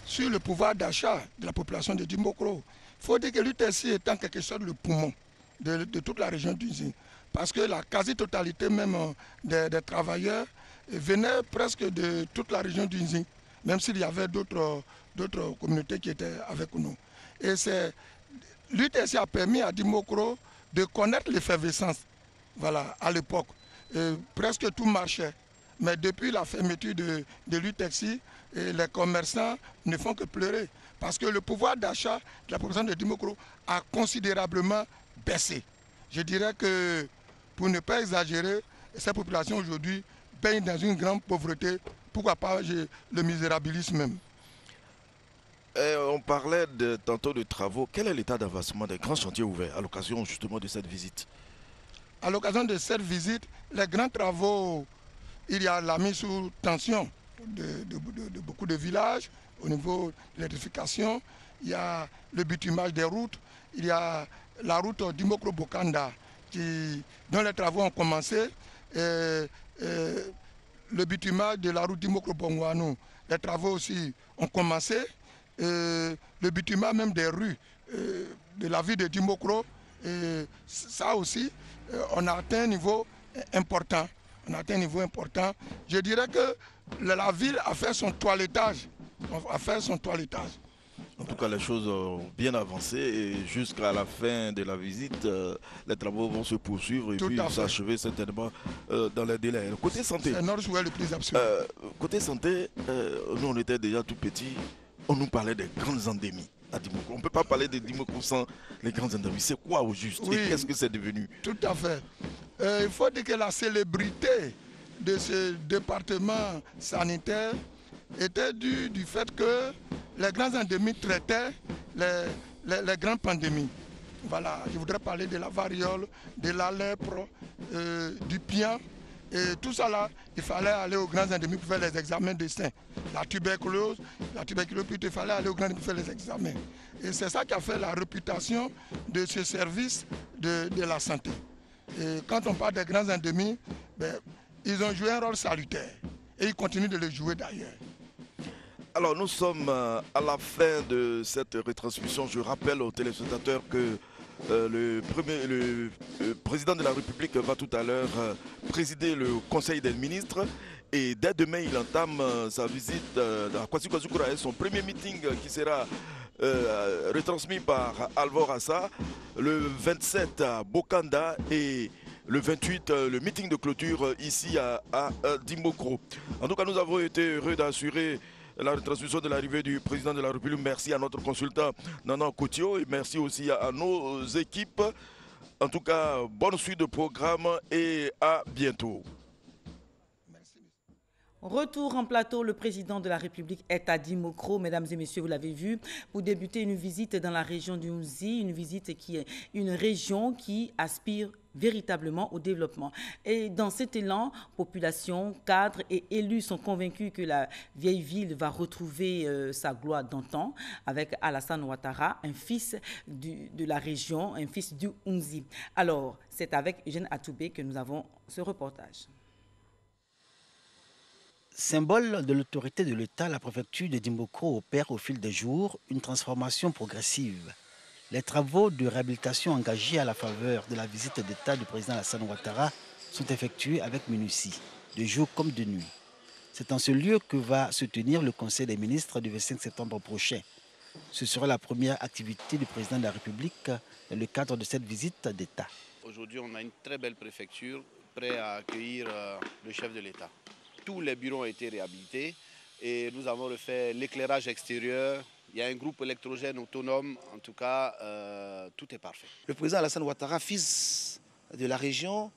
sur le pouvoir d'achat de la population de Dimokro. Il faut dire que l'UTEXI est en quelque sorte le poumon de toute la région d'usine. Parce que la quasi-totalité même des travailleurs venaient presque de toute la région d'Unzi, même s'il y avait d'autres communautés qui étaient avec nous. Et l'UTSI a permis à Dimokro de connaître l'effervescence. Voilà, à l'époque. Presque tout marchait. Mais depuis la fermeture de l'UTSI, les commerçants ne font que pleurer. Parce que le pouvoir d'achat de la population de Dimokro a considérablement baissé. Je dirais que, pour ne pas exagérer, cette population aujourd'hui baigne dans une grande pauvreté, pourquoi pas le misérabilisme même. On parlait tantôt de travaux. Quel est l'état d'avancement des grands chantiers ouverts à l'occasion justement de cette visite? À l'occasion de cette visite, les grands travaux, il y a la mise sous tension de beaucoup de villages au niveau de l'électrification. il y a le bitumage des routes, il y a la route Dimokro-Bokanda dont les travaux ont commencé, le bitumage de la route Dimokro-Bongwanou, les travaux aussi ont commencé, le bitumage même des rues de la ville de Dimokro, ça aussi, on a atteint un niveau important. On a atteint un niveau important. Je dirais que la ville a fait son toilettage. En tout cas, les choses ont bien avancé et jusqu'à la fin de la visite, les travaux vont se poursuivre et puis s'achever certainement dans les délais. Côté santé, c'est notre souhait le plus absolu. Côté santé, nous on était déjà tout petits, on nous parlait des grandes endémies à Dimokro. On ne peut pas parler de Dimokro sans les grandes endémies. C'est quoi au juste et qu'est-ce que c'est devenu? Tout à fait. Il faut dire que la célébrité de ce département sanitaire était due du fait que les grandes endémies traitaient les grandes pandémies. Voilà, je voudrais parler de la variole, de la lèpre, du pian. Et tout ça là, il fallait aller aux grandes endémies pour faire les examens de sein. La tuberculose, puis il fallait aller aux grandes endémies pour faire les examens. Et c'est ça qui a fait la réputation de ce service de la santé. Et quand on parle des grands endémies, ils ont joué un rôle salutaire. Et ils continuent de le jouer d'ailleurs. Alors nous sommes à la fin de cette retransmission. Je rappelle aux téléspectateurs que le président de la République va tout à l'heure présider le Conseil des ministres. Et dès demain, il entame sa visite à Kwasi Kwazukura et son premier meeting qui sera retransmis par Alvor Assa. Le 27 à Bokanda et le 28, le meeting de clôture ici à Dimokro. En tout cas, nous avons été heureux d'assurer la retransmission de l'arrivée du président de la République. Merci à notre consultant Nana Kotio et merci aussi à nos équipes. En tout cas, bonne suite de programme et à bientôt. Retour en plateau, le président de la République est à Dimokro, mesdames et messieurs, vous l'avez vu, pour débuter une visite dans la région du Unzi, une visite qui est une région qui aspire véritablement au développement. Et dans cet élan, population, cadres et élus sont convaincus que la vieille ville va retrouver sa gloire d'antan avec Alassane Ouattara, un fils de la région, un fils du Unzi. Alors, c'est avec Eugène Atoubé que nous avons ce reportage. Symbole de l'autorité de l'État, la préfecture de Dimokro opère au fil des jours une transformation progressive. Les travaux de réhabilitation engagés à la faveur de la visite d'État du président Alassane Ouattara sont effectués avec minutie, de jour comme de nuit. C'est en ce lieu que va se tenir le Conseil des ministres du 25 septembre prochain. Ce sera la première activité du président de la République dans le cadre de cette visite d'État. Aujourd'hui, on a une très belle préfecture prête à accueillir le chef de l'État. Tous les bureaux ont été réhabilités et nous avons refait l'éclairage extérieur. Il y a un groupe électrogène autonome. En tout cas, tout est parfait. Le président Alassane Ouattara, fils de la région,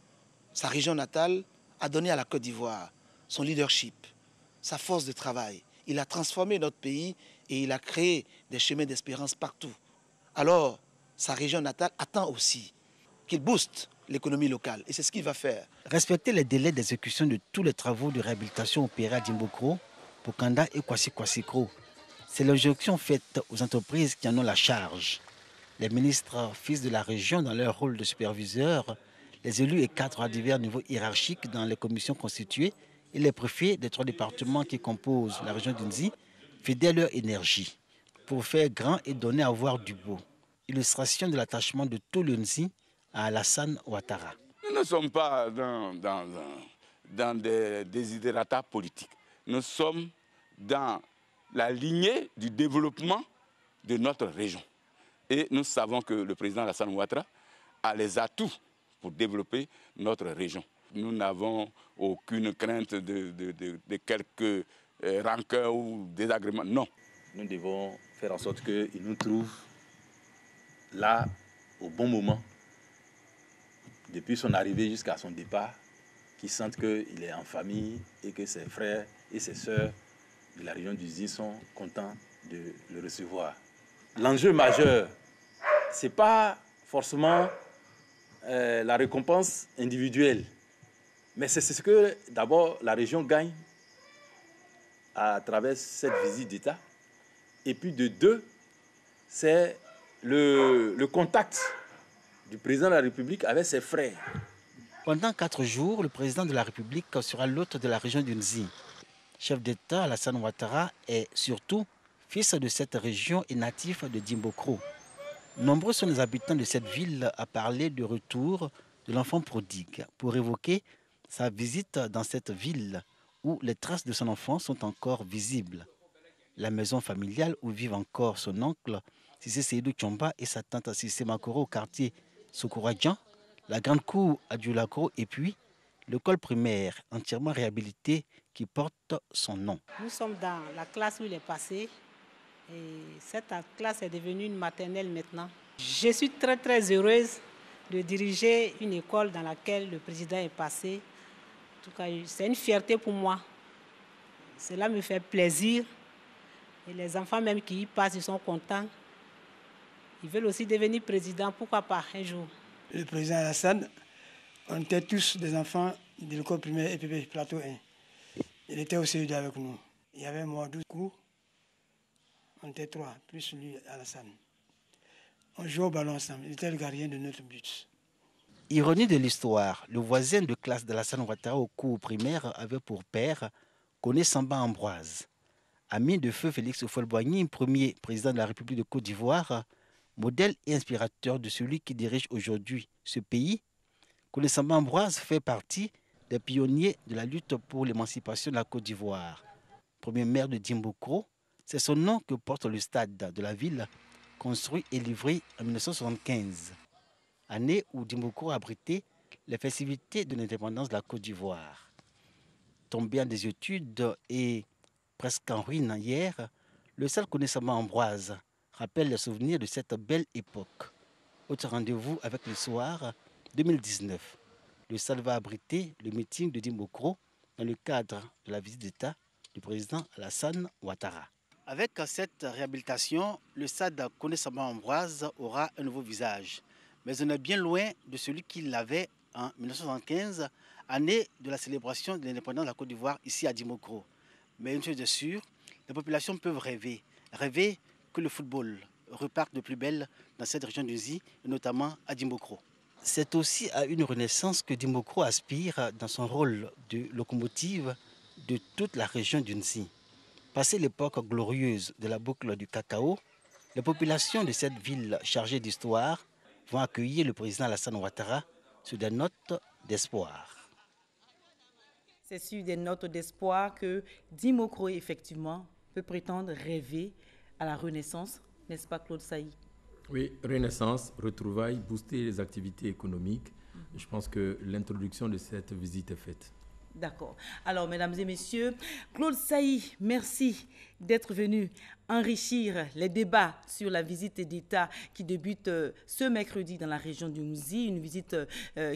sa région natale, a donné à la Côte d'Ivoire son leadership, sa force de travail. Il a transformé notre pays et il a créé des chemins d'espérance partout. Alors, sa région natale attend aussi qu'il booste l'économie locale. Et c'est ce qu'il va faire. Respecter les délais d'exécution de tous les travaux de réhabilitation opérés à Dimokro, Bokanda et Kwasi Kwazukro. C'est l'injonction faite aux entreprises qui en ont la charge. Les ministres fils de la région dans leur rôle de superviseurs, les élus et cadres à divers niveaux hiérarchiques dans les commissions constituées et les préfets des 3 départements qui composent la région d'Unzi fédèrent leur énergie pour faire grand et donner à voir du beau. Illustration de l'attachement de tout l'Unzi à Alassane Ouattara. Nous ne sommes pas dans des desiderata politiques. Nous sommes dans la lignée du développement de notre région. Et nous savons que le président Alassane Ouattara a les atouts pour développer notre région. Nous n'avons aucune crainte de quelques rancœurs ou désagréments. Non. Nous devons faire en sorte qu'il nous trouve là au bon moment, depuis son arrivée jusqu'à son départ, qu'il sente qu'il est en famille et que ses frères et ses sœurs de la région d'Unzi sont contents de le recevoir. L'enjeu majeur, ce n'est pas forcément la récompense individuelle, mais c'est ce que d'abord la région gagne à travers cette visite d'État, et puis de deux, c'est le contact du président de la République avec ses frères. Pendant 4 jours, le président de la République sera l'hôte de la région du Nzi. Chef d'État, Alassane Ouattara est surtout fils de cette région et natif de Dimbokro. Nombreux sont les habitants de cette ville à parler du retour de l'enfant prodigue pour évoquer sa visite dans cette ville où les traces de son enfant sont encore visibles. La maison familiale où vivent encore son oncle Sissé Seydou Tchomba et sa tante Sissé Makoro au quartier Soukouradjan, la grande cour à Dioulakro et puis l'école primaire entièrement réhabilitée qui porte son nom. Nous sommes dans la classe où il est passé et cette classe est devenue une maternelle maintenant. Je suis très heureuse de diriger une école dans laquelle le président est passé. En tout cas, c'est une fierté pour moi. Cela me fait plaisir. Et les enfants même qui y passent, ils sont contents. Ils veulent aussi devenir président, pourquoi pas un jour. Le président Alassane, on était tous des enfants de l'école primaire EPP Plateau 1. Il était au CED avec nous. Il y avait moi 12 coups. On était 3, plus lui, Alassane. On jouait au ballon ensemble. Il était le gardien de notre but. Ironie de l'histoire, le voisin de classe d'Alassane Ouattara au cours primaire avait pour père Koné Samba Ambroise. Ami de feu Félix Houphouët-Boigny, premier président de la République de Côte d'Ivoire, modèle et inspirateur de celui qui dirige aujourd'hui ce pays, Koné Samba Ambroise fait partie des pionniers de la lutte pour l'émancipation de la Côte d'Ivoire. Premier maire de Dimbokro, c'est son nom que porte le stade de la ville, construit et livré en 1975, année où Dimbokro a abrité les festivités de l'indépendance de la Côte d'Ivoire. Tombé en désuétude et presque en ruine hier, le salle Koné Samba Ambroise rappelle les souvenirs de cette belle époque. Autre rendez-vous avec le soir 2019. Le salle va abriter le meeting de Dimbokro dans le cadre de la visite d'État du président Alassane Ouattara. Avec cette réhabilitation, le stade Koné Samba Ambroise aura un nouveau visage. Mais on est bien loin de celui qu'il avait en 1975, année de la célébration de l'indépendance de la Côte d'Ivoire ici à Dimbokro. Mais une chose est sûre, les populations peuvent rêver que le football reparte de plus belle dans cette région du Nzi, et notamment à Dimbokro. C'est aussi à une renaissance que Dimbokro aspire dans son rôle de locomotive de toute la région du Nzi. Passé l'époque glorieuse de la boucle du cacao, les populations de cette ville chargée d'histoire vont accueillir le président Alassane Ouattara sur des notes d'espoir. C'est sur des notes d'espoir que Dimbokro, effectivement, peut prétendre rêver à la renaissance, n'est-ce pas Claude Saï? Oui, renaissance, retrouvailles, booster les activités économiques. Je pense que l'introduction de cette visite est faite. D'accord. Alors, mesdames et messieurs, Claude Saï, merci d'être venu enrichir les débats sur la visite d'État qui débute ce mercredi dans la région du Nzi, une visite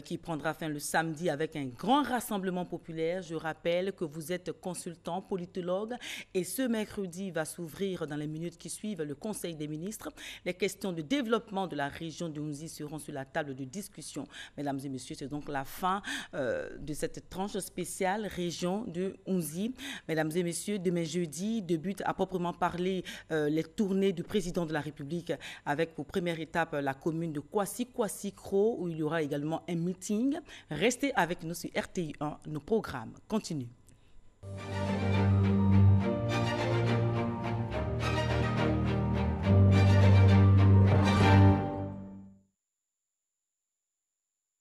qui prendra fin le samedi avec un grand rassemblement populaire. Je rappelle que vous êtes consultant, politologue, et ce mercredi va s'ouvrir dans les minutes qui suivent le Conseil des ministres. Les questions de développement de la région du Nzi seront sur la table de discussion. Mesdames et messieurs, c'est donc la fin de cette tranche spéciale région du Nzi. Mesdames et messieurs, demain jeudi débute à proprement parler les tournées du président de la République avec pour première étape la commune de Kwasi-Kwasi-Kro où il y aura également un meeting. Restez avec nous sur RTI1, nos programmes continuent.